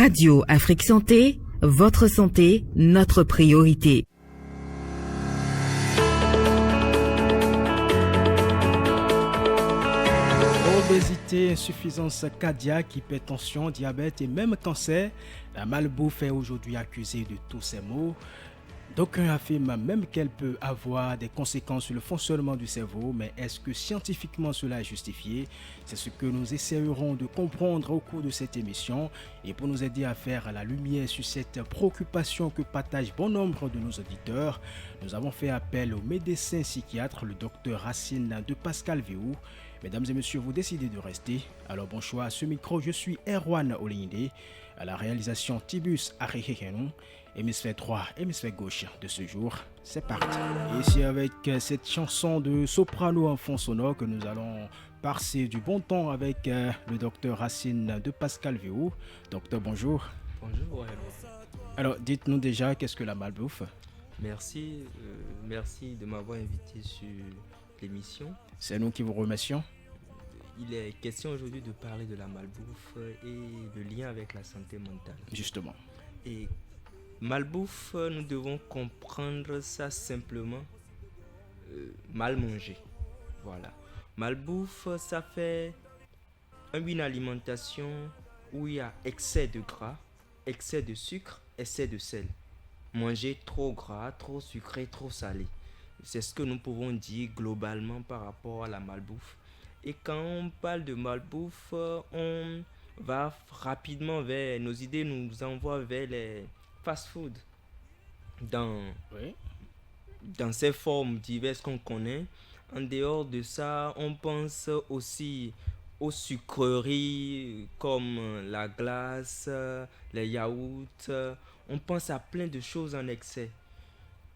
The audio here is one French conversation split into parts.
Radio Afrique Santé, votre santé, notre priorité. Obésité, insuffisance cardiaque, hypertension, diabète et même cancer, la malbouffe est aujourd'hui accusée de tous ces maux. D'aucuns affirment même qu'elle peut avoir des conséquences sur le fonctionnement du cerveau, mais est-ce que scientifiquement cela est justifié? C'est ce que nous essaierons de comprendre au cours de cette émission. Et pour nous aider à faire la lumière sur cette préoccupation que partagent bon nombre de nos auditeurs, nous avons fait appel au médecin psychiatre, le docteur Racine de Pascal Véou. Mesdames et messieurs, vous décidez de rester. Alors bon choix à ce micro, je suis Erwan Olinde. À la réalisation Tibus Arehehenou. Hémisphère droit, hémisphère gauche de ce jour, c'est parti. Et c'est avec cette chanson de soprano en fond sonore que nous allons passer du bon temps avec le docteur Racine de Pascal Véou. Docteur, bonjour. Bonjour. Alors, dites-nous déjà, qu'est-ce que la malbouffe? Merci de m'avoir invité sur l'émission. C'est nous qui vous remercions. Il est question aujourd'hui de parler de la malbouffe et le lien avec la santé mentale. Justement. Et malbouffe, nous devons comprendre ça simplement, mal manger. Voilà. Malbouffe, ça fait une alimentation où il y a excès de gras, excès de sucre, excès de sel. Manger trop gras, trop sucré, trop salé. C'est ce que nous pouvons dire globalement par rapport à la malbouffe. Et quand on parle de malbouffe, on va rapidement vers nos idées, nous envoient vers les fast-food dans ces formes diverses qu'on connaît. En dehors de ça, on pense aussi aux sucreries comme la glace, les yaourts. On pense à plein de choses en excès.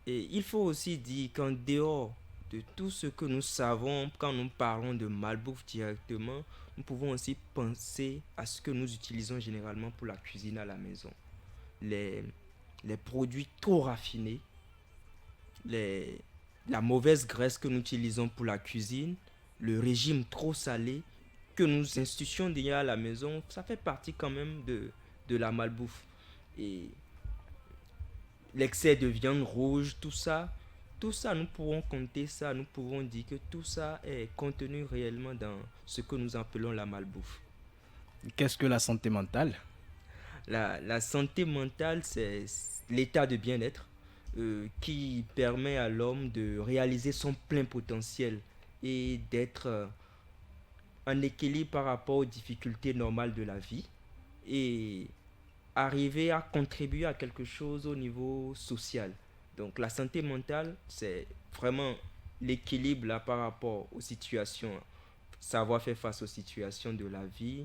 Et il faut aussi dire qu'en dehors de tout ce que nous savons, quand nous parlons de malbouffe directement, nous pouvons aussi penser à ce que nous utilisons généralement pour la cuisine à la maison. Les produits trop raffinés, la mauvaise graisse que nous utilisons pour la cuisine, le régime trop salé que nous institutions déjà à la maison, ça fait partie quand même de la malbouffe. Et l'excès de viande rouge, tout ça, nous pouvons compter ça, nous pouvons dire que tout ça est contenu réellement dans ce que nous appelons la malbouffe. Qu'est-ce que la santé mentale? La santé mentale, c'est l'état de bien-être qui permet à l'homme de réaliser son plein potentiel et d'être en équilibre par rapport aux difficultés normales de la vie et arriver à contribuer à quelque chose au niveau social. Donc la santé mentale, c'est vraiment l'équilibre là par rapport aux situations, savoir faire face aux situations de la vie,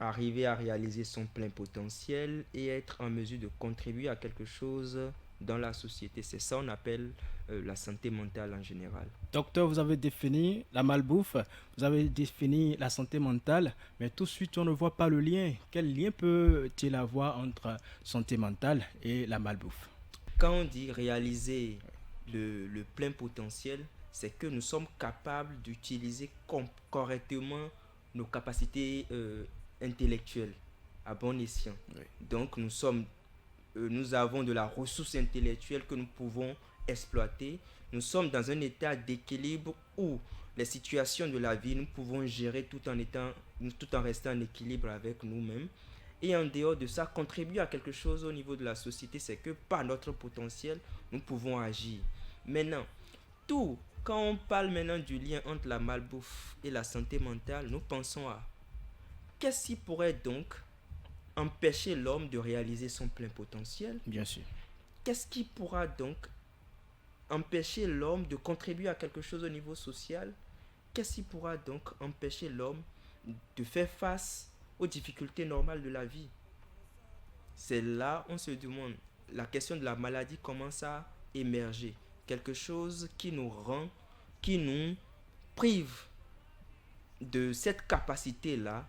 arriver à réaliser son plein potentiel et être en mesure de contribuer à quelque chose dans la société. C'est ça qu'on appelle la santé mentale en général. Docteur, vous avez défini la malbouffe, vous avez défini la santé mentale, mais tout de suite on ne voit pas le lien. Quel lien peut-il avoir entre santé mentale et la malbouffe? Quand on dit réaliser le plein potentiel, c'est que nous sommes capables d'utiliser correctement nos capacités intellectuelles à bon escient. Oui. Donc nous avons de la ressource intellectuelle que nous pouvons exploiter. Nous sommes dans un état d'équilibre où les situations de la vie, nous pouvons gérer tout en restant en équilibre avec nous-mêmes. Et en dehors de ça, contribuer à quelque chose au niveau de la société, c'est que par notre potentiel, nous pouvons agir. Maintenant, quand on parle maintenant du lien entre la malbouffe et la santé mentale, nous pensons à qu'est-ce qui pourrait donc empêcher l'homme de réaliser son plein potentiel? Bien sûr. Qu'est-ce qui pourra donc empêcher l'homme de contribuer à quelque chose au niveau social? Qu'est-ce qui pourra donc empêcher l'homme de faire face aux difficultés normales de la vie? C'est là on se demande, la question de la maladie commence à émerger. Quelque chose qui nous prive de cette capacité-là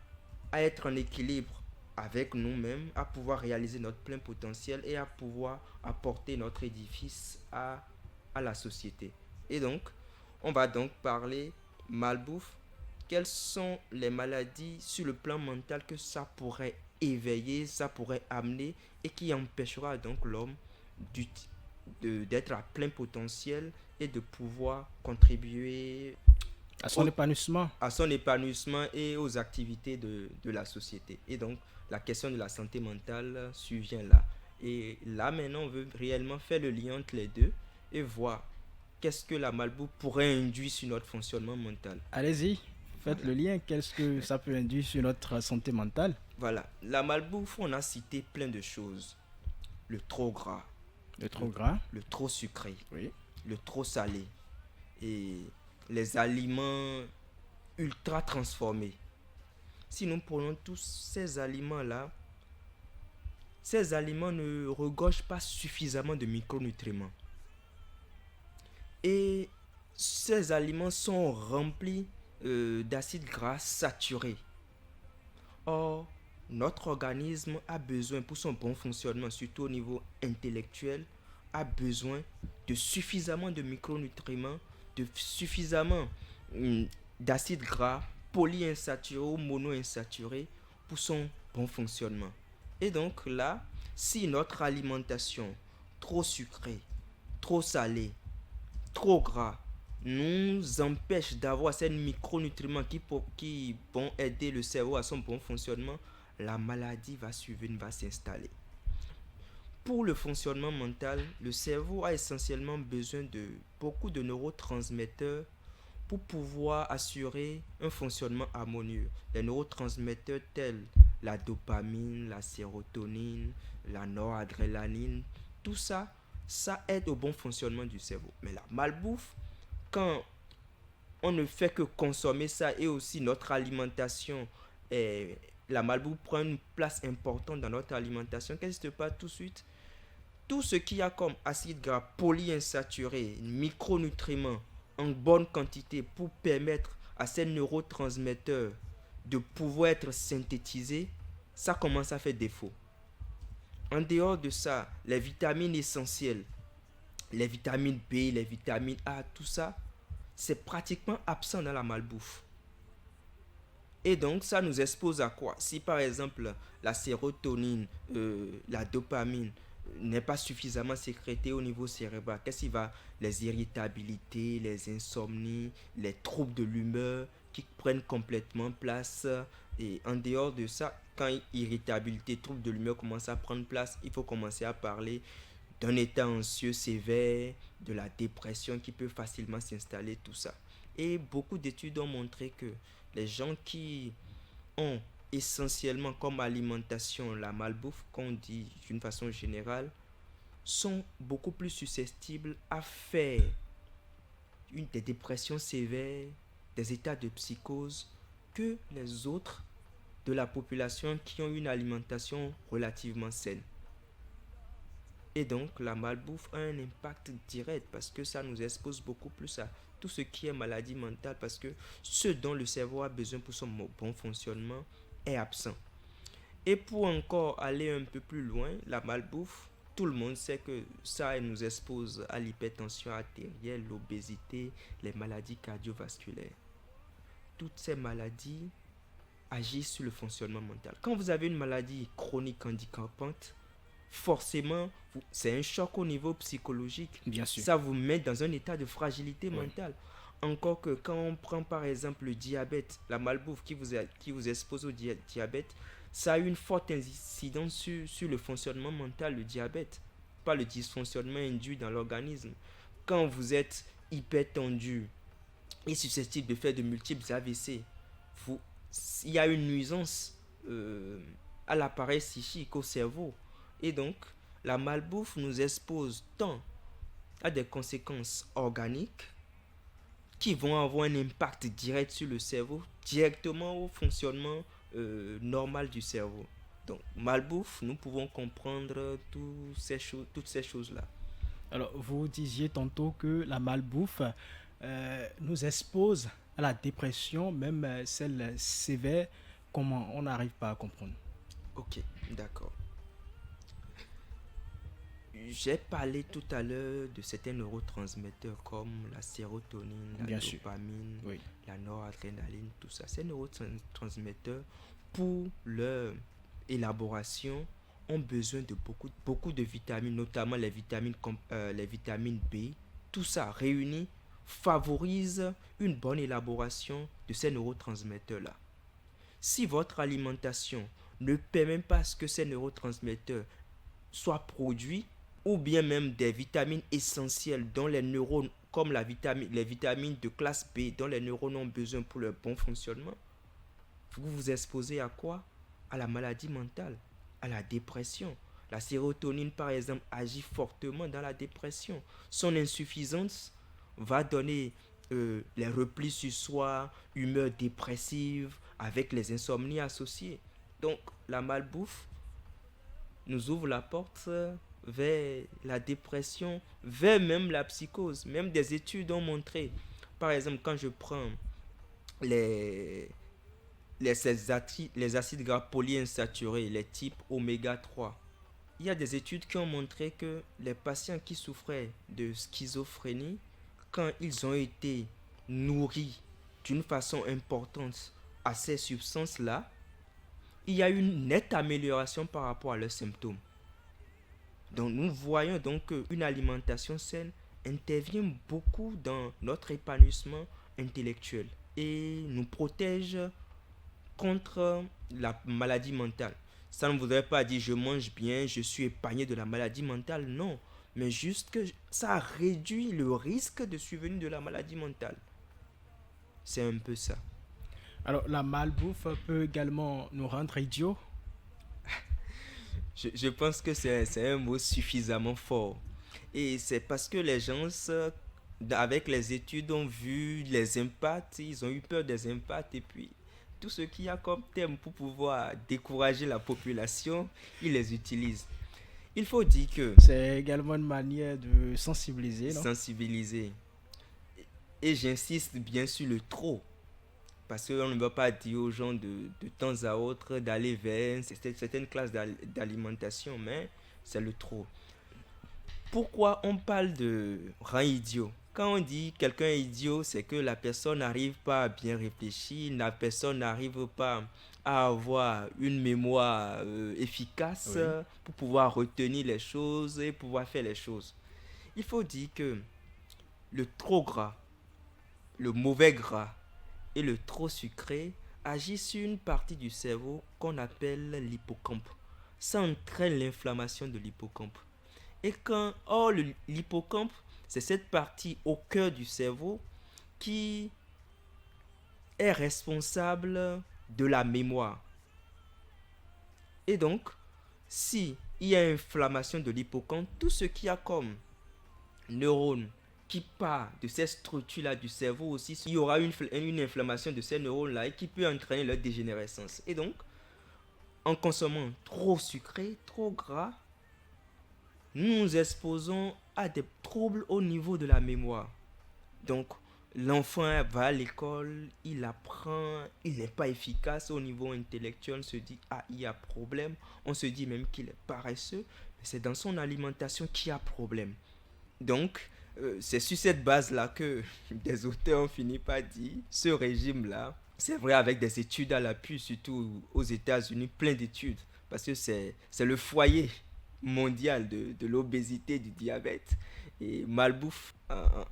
à être en équilibre avec nous-mêmes, à pouvoir réaliser notre plein potentiel et à pouvoir apporter notre édifice à la société. Et donc, on va donc parler malbouffe. Quelles sont les maladies sur le plan mental que ça pourrait éveillé, ça pourrait amener et qui empêchera donc l'homme d'être à plein potentiel et de pouvoir contribuer À son épanouissement. à son épanouissement et aux activités de la société. Et donc, la question de la santé mentale survient là. Et là, maintenant, on veut réellement faire le lien entre les deux et voir qu'est-ce que la malbouffe pourrait induire sur notre fonctionnement mental. Allez-y, faites le lien. Qu'est-ce que ça peut induire sur notre santé mentale? Voilà, la malbouffe, on a cité plein de choses. Le trop gras, Le trop gras. le trop sucré, Oui. le trop salé et les aliments ultra transformés. Si nous prenons tous ces aliments-là, ces aliments ne regorgent pas suffisamment de micronutriments. Et ces aliments sont remplis d'acides gras saturés. Or, notre organisme a besoin, pour son bon fonctionnement, surtout au niveau intellectuel, a besoin de suffisamment de micronutriments, de suffisamment d'acides gras polyinsaturés ou monoinsaturés pour son bon fonctionnement. Et donc là, si notre alimentation trop sucrée, trop salée, trop gras nous empêche d'avoir ces micronutriments qui vont aider le cerveau à son bon fonctionnement, la maladie va survenir, va s'installer. Pour le fonctionnement mental, le cerveau a essentiellement besoin de beaucoup de neurotransmetteurs pour pouvoir assurer un fonctionnement harmonieux. Les neurotransmetteurs tels la dopamine, la sérotonine, la noradrénaline, tout ça, ça aide au bon fonctionnement du cerveau. Mais la malbouffe, quand on ne fait que consommer ça et aussi notre alimentation, la malbouffe prend une place importante dans notre alimentation, qu'est-ce qui se passe tout de suite? Tout ce qu'il y a comme acides gras polyinsaturés, micronutriments en bonne quantité pour permettre à ces neurotransmetteurs de pouvoir être synthétisés, ça commence à faire défaut. En dehors de ça, les vitamines essentielles, les vitamines B, les vitamines A, tout ça, c'est pratiquement absent dans la malbouffe. Et donc, ça nous expose à quoi? Si par exemple, la sérotonine, la dopamine n'est pas suffisamment sécrétée au niveau cérébral, qu'est-ce qui va? Les irritabilités, les insomnies, les troubles de l'humeur qui prennent complètement place. Et en dehors de ça, quand irritabilité, troubles de l'humeur commencent à prendre place, il faut commencer à parler d'un état anxieux sévère, de la dépression qui peut facilement s'installer, tout ça. Et beaucoup d'études ont montré que les gens qui ont essentiellement comme alimentation la malbouffe, qu'on dit d'une façon générale, sont beaucoup plus susceptibles à faire des dépressions sévères, des états de psychose que les autres de la population qui ont une alimentation relativement saine. Et donc, la malbouffe a un impact direct parce que ça nous expose beaucoup plus à tout ce qui est maladie mentale parce que ce dont le cerveau a besoin pour son bon fonctionnement est absent. Et pour encore aller un peu plus loin, la malbouffe, tout le monde sait que ça nous expose à l'hypertension artérielle, l'obésité, les maladies cardiovasculaires. Toutes ces maladies agissent sur le fonctionnement mental. Quand vous avez une maladie chronique handicapante, forcément, c'est un choc au niveau psychologique. Bien sûr. Ça vous met dans un état de fragilité mentale. Encore que quand on prend par exemple le diabète, la malbouffe qui vous expose au diabète, ça a une forte incidence sur le fonctionnement mental, le diabète, pas le dysfonctionnement induit dans l'organisme. Quand vous êtes hyper tendu et susceptible de faire de multiples AVC, il y a une nuisance à l'appareil psychique, au cerveau. Et donc, la malbouffe nous expose tant à des conséquences organiques qui vont avoir un impact direct sur le cerveau, directement au fonctionnement normal du cerveau. Donc, malbouffe, nous pouvons comprendre toutes ces choses-là. Alors, vous disiez tantôt que la malbouffe nous expose à la dépression, même celle sévère. Comment? On n'arrive pas à comprendre. Ok, d'accord. J'ai parlé tout à l'heure de certains neurotransmetteurs comme la sérotonine, la dopamine, la noradrénaline, tout ça. Ces neurotransmetteurs, pour leur élaboration ont besoin de beaucoup de vitamines, notamment les vitamines B. Tout ça réuni favorise une bonne élaboration de ces neurotransmetteurs-là. Si votre alimentation ne permet pas que ces neurotransmetteurs soient produits, ou bien même des vitamines essentielles dont les neurones, comme les vitamines de classe B, dont les neurones ont besoin pour leur bon fonctionnement, vous vous exposez à quoi? À la maladie mentale, à la dépression. La sérotonine, par exemple, agit fortement dans la dépression. Son insuffisance va donner les replis sur soi, humeur dépressive, avec les insomnies associées. Donc, la malbouffe nous ouvre la porte vers la dépression, vers même la psychose. Même des études ont montré, par exemple, quand je prends les, les acides gras polyinsaturés, les types oméga 3, il y a des études qui ont montré que les patients qui souffraient de schizophrénie, quand ils ont été nourris d'une façon importante à ces substances-là, il y a eu une nette amélioration par rapport à leurs symptômes. Donc nous voyons donc qu'une alimentation saine intervient beaucoup dans notre épanouissement intellectuel et nous protège contre la maladie mentale. Ça ne voudrait pas dire je mange bien, je suis épargné de la maladie mentale, non. Mais juste que ça réduit le risque de survenue de la maladie mentale. C'est un peu ça. Alors, la malbouffe peut également nous rendre idiots. Je pense que c'est un mot suffisamment fort. Et c'est parce que les gens, avec les études, ont vu les impacts, ils ont eu peur des impacts, et puis tout ce qu'il y a comme thème pour pouvoir décourager la population, ils les utilisent. Il faut dire que C'est également une manière de sensibiliser, non? sensibiliser, et j'insiste bien sur le trop, parce qu'on ne va pas dire aux gens de temps à autre d'aller vers certaines classes d'alimentation, mais c'est le trop. Pourquoi on parle de rang idiot? Quand on dit quelqu'un est idiot, c'est que la personne n'arrive pas à bien réfléchir, la personne n'arrive pas à avoir une mémoire efficace Oui. pour pouvoir retenir les choses et pouvoir faire les choses. Il faut dire que le trop gras, le mauvais gras et le trop sucré agissent sur une partie du cerveau qu'on appelle l'hippocampe. Ça entraîne l'inflammation de l'hippocampe. Et l'hippocampe, c'est cette partie au cœur du cerveau qui est responsable de la mémoire. Et donc, si il y a inflammation de l'hippocampe, tout ce qu'il y a comme neurones qui part de ces structures-là du cerveau aussi, il y aura une inflammation de ces neurones-là et qui peut entraîner leur dégénérescence. Et donc, en consommant trop sucré, trop gras, nous nous exposons à des troubles au niveau de la mémoire. Donc, l'enfant va à l'école, il apprend, il n'est pas efficace au niveau intellectuel, on se dit, ah, il y a problème. On se dit même qu'il est paresseux, mais c'est dans son alimentation qu'il y a problème. Donc, c'est sur cette base-là que des auteurs ont fini par dire, ce régime-là, c'est vrai avec des études à l'appui, surtout aux États-Unis, plein d'études, parce que c'est le foyer mondial de l'obésité, du diabète et malbouffe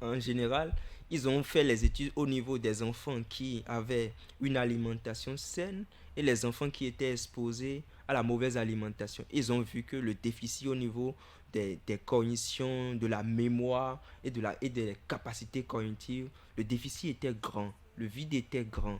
en général. Ils ont fait les études au niveau des enfants qui avaient une alimentation saine et les enfants qui étaient exposés à la mauvaise alimentation. Ils ont vu que le déficit au niveau des cognitions, de la mémoire et des capacités cognitives, le déficit était grand, le vide était grand.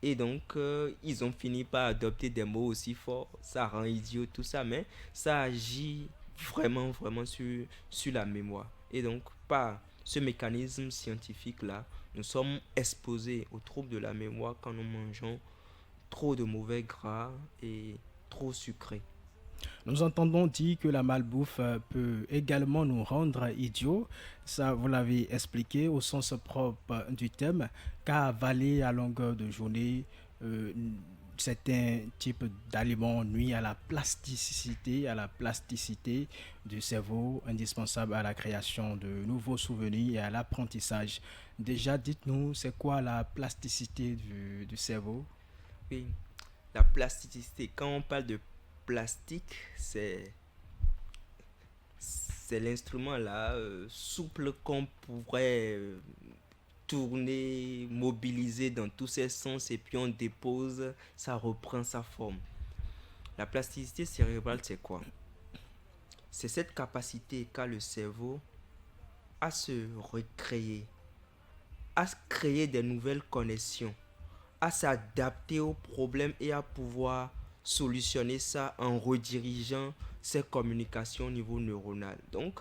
Et donc, ils ont fini par adopter des mots aussi forts. Ça rend idiot, tout ça, mais ça agit vraiment, vraiment sur la mémoire. Et donc, par ce mécanisme scientifique-là, nous sommes exposés aux troubles de la mémoire quand nous mangeons trop de mauvais gras et trop sucré. Nous entendons dire que la malbouffe peut également nous rendre idiots. Ça, vous l'avez expliqué au sens propre du thème, car avaler à longueur de journée euh, certains types d'aliments nuit à la plasticité du cerveau, indispensable à la création de nouveaux souvenirs et à l'apprentissage. Déjà, dites-nous, c'est quoi la plasticité du cerveau? Oui, La plasticité, quand on parle de plastique, c'est l'instrument là souple qu'on pourrait tourner, mobiliser dans tous ses sens et puis on dépose, ça reprend sa forme. La plasticité cérébrale, c'est quoi? C'est cette capacité qu'a le cerveau à se recréer, à créer des nouvelles connexions, à s'adapter aux problèmes et à pouvoir solutionner ça en redirigeant ses communications au niveau neuronal. Donc,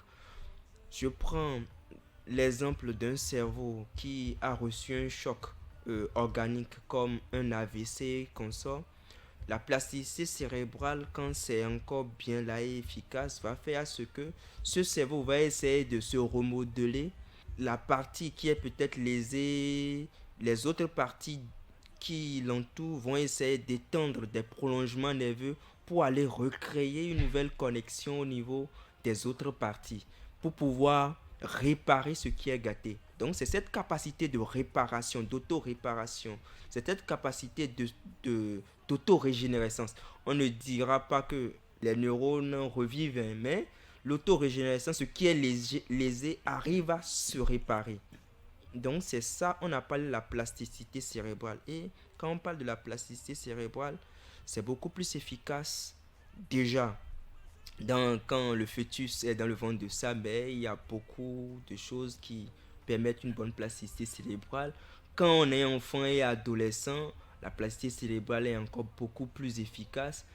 je prends l'exemple d'un cerveau qui a reçu un choc organique comme un AVC, consort. La plasticité cérébrale, quand c'est encore bien là et efficace, va faire à ce que ce cerveau va essayer de se remodeler. La partie qui est peut-être lésée, les autres parties qui l'entourent vont essayer d'étendre des prolongements nerveux pour aller recréer une nouvelle connexion au niveau des autres parties, pour pouvoir réparer ce qui est gâté. Donc c'est cette capacité de réparation, d'auto-réparation, c'est cette capacité d'auto-régénérescence. On ne dira pas que les neurones revivent, mais l'auto-régénérescence, ce qui est lésé, arrive à se réparer. Donc c'est ça, on appelle la plasticité cérébrale. Et quand on parle de la plasticité cérébrale, c'est beaucoup plus efficace déjà quand le fœtus est dans le ventre de sa mère. Il y a beaucoup de choses qui permettent une bonne plasticité cérébrale. Quand on est enfant et adolescent, la plasticité cérébrale est encore beaucoup plus efficace.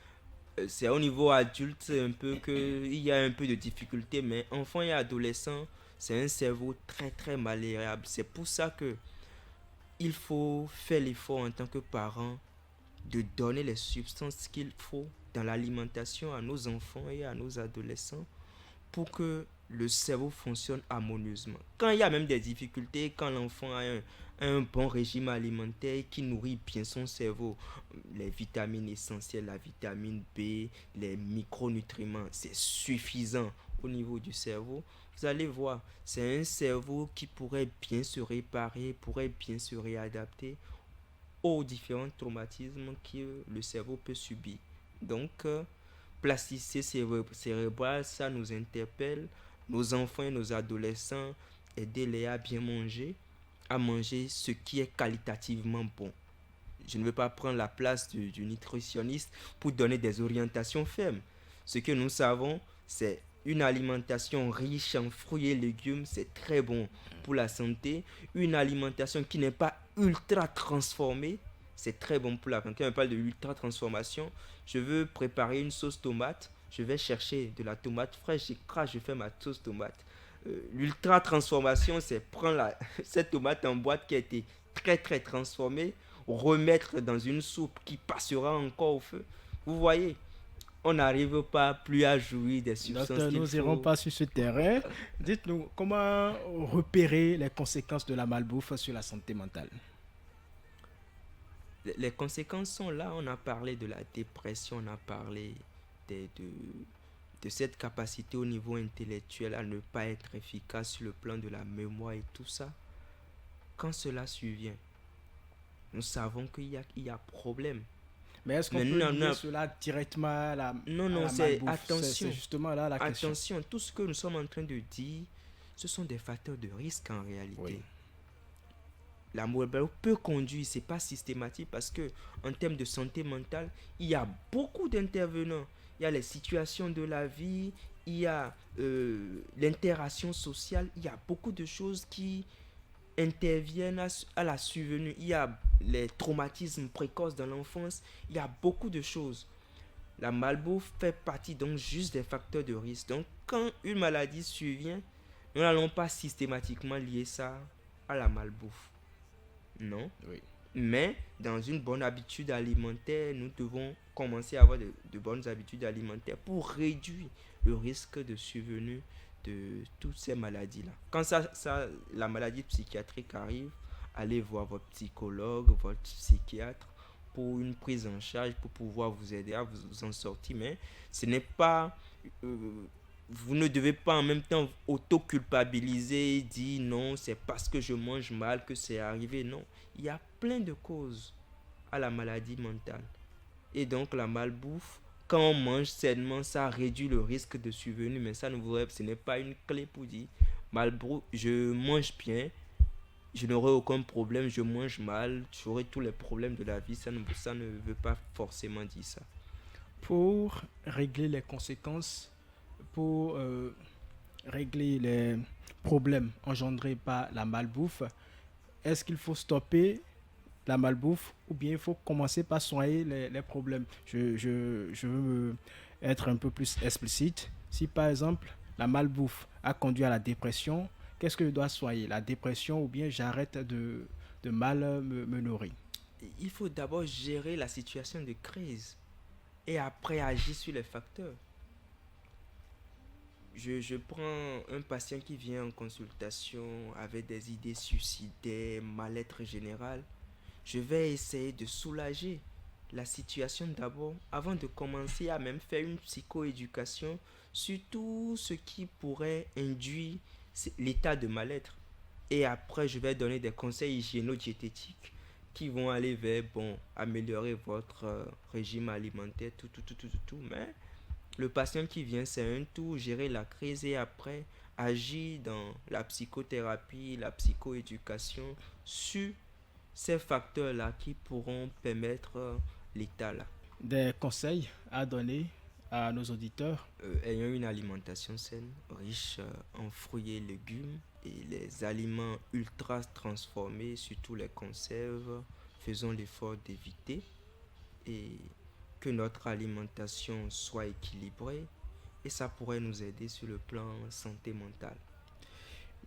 C'est au niveau adulte un peu qu'il y a un peu de difficulté, mais enfant et adolescent, c'est un cerveau très très malléable. C'est pour ça que il faut faire l'effort en tant que parent de donner les substances qu'il faut dans l'alimentation à nos enfants et à nos adolescents pour que le cerveau fonctionne harmonieusement. Quand il y a même des difficultés, quand l'enfant a un bon régime alimentaire qui nourrit bien son cerveau, les vitamines essentielles, la vitamine B, les micronutriments, c'est suffisant au niveau du cerveau. Vous allez voir, c'est un cerveau qui pourrait bien se réparer, pourrait bien se réadapter aux différents traumatismes que le cerveau peut subir. Donc, plasticité cérébrale, ça nous interpelle. Nos enfants et nos adolescents, aider-les à manger ce qui est qualitativement bon. Je ne veux pas prendre la place du nutritionniste pour donner des orientations fermes. Ce que nous savons, c'est une alimentation riche en fruits et légumes, c'est très bon pour la santé. Une alimentation qui n'est pas ultra transformée, c'est très bon pour la santé. Quand on parle de ultra transformation, je veux préparer une sauce tomate, je vais chercher de la tomate fraîche, j'écrase, je fais ma sauce tomate. L'ultra transformation, c'est prendre cette tomate en boîte qui a été très très transformée, remettre dans une soupe qui passera encore au feu. Vous voyez, on n'arrive pas plus à jouir des substances Docteur, qu'il nous n'irons faut. pas sur ce terrain. Dites-nous, comment repérer les conséquences de la malbouffe sur la santé mentale? Les conséquences sont là. On a parlé de la dépression, on a parlé de cette capacité au niveau intellectuel à ne pas être efficace sur le plan de la mémoire et tout ça. Quand cela survient, nous savons il y a problème. Mais est-ce qu'on Mais peut non, lier non, cela directement à la, non, à non, la c'est malbouffe? attention. C'est justement là la question. Attention, tout ce que nous sommes en train de dire, ce sont des facteurs de risque en réalité. Oui. La malbouffe peut conduire, c'est pas systématique parce que en termes de santé mentale, il y a beaucoup d'intervenants. Il y a les situations de la vie, il y a l'interaction sociale, il y a beaucoup de choses qui interviennent à la survenue. Il y a les traumatismes précoces dans l'enfance, il y a beaucoup de choses. La malbouffe fait partie donc juste des facteurs de risque. Donc quand une maladie survient, nous n'allons pas systématiquement lier ça à la malbouffe. Non. Oui. Mais dans une bonne habitude alimentaire, nous devons commencer à avoir de bonnes habitudes alimentaires pour réduire le risque de survenue de toutes ces maladies-là. Quand la maladie psychiatrique arrive, allez voir votre psychologue, votre psychiatre pour une prise en charge, pour pouvoir vous aider à vous en sortir. Mais ce n'est pas... vous ne devez pas en même temps auto-culpabiliser et dire non, c'est parce que je mange mal que c'est arrivé. Non, il y a plein de causes à la maladie mentale. Et donc la malbouffe, quand on mange sainement, ça réduit le risque de survenue. Mais ça, ce n'est pas une clé pour dire malbouffe, je mange bien, je n'aurai aucun problème, je mange mal, j'aurai tous les problèmes de la vie. Ça ne veut pas forcément dire ça. Pour régler les conséquences, pour régler les problèmes engendrés par la malbouffe, est-ce qu'il faut stopper la malbouffe ou bien il faut commencer par soigner les problèmes? Je veux être un peu plus explicite. Si par exemple la malbouffe a conduit à la dépression, qu'est-ce que je dois soigner? La dépression ou bien j'arrête de mal me nourrir? Il faut d'abord gérer la situation de crise et après agir sur les facteurs. Je prends un patient qui vient en consultation avec des idées suicidaires, mal-être général. Je vais essayer de soulager la situation d'abord avant de commencer à même faire une psychoéducation sur tout ce qui pourrait induire l'état de mal-être. Et après, je vais donner des conseils hygiéno-diététiques qui vont aller vers, améliorer votre régime alimentaire, tout. Mais le patient qui vient, c'est un tout, gérer la crise et après agir dans la psychothérapie, la psychoéducation sur ces facteurs-là qui pourront permettre l'état là. Des conseils à donner à nos auditeurs? Ayant une alimentation saine, riche en fruits et légumes et les aliments ultra transformés, surtout les conserves, faisons l'effort d'éviter et que notre alimentation soit équilibrée et ça pourrait nous aider sur le plan santé mentale.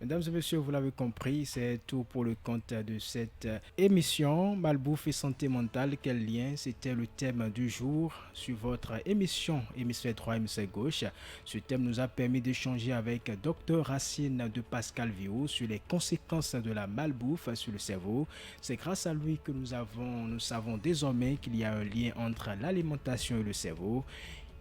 Mesdames et messieurs, vous l'avez compris, c'est tout pour le compte de cette émission Malbouffe et santé mentale. Quel lien? C'était le thème du jour sur votre émission Hémisphère droit, Hémisphère gauche. Ce thème nous a permis d'échanger avec Dr Racine de Pascal Viau sur les conséquences de la malbouffe sur le cerveau. C'est grâce à lui que nous savons désormais qu'il y a un lien entre l'alimentation et le cerveau.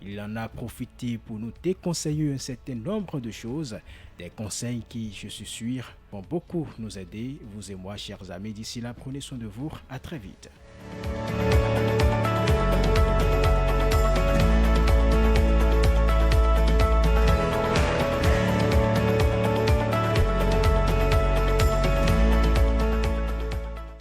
Il en a profité pour nous déconseiller un certain nombre de choses, des conseils qui, je suis sûr, vont beaucoup nous aider, vous et moi, chers amis. D'ici là, prenez soin de vous. À très vite.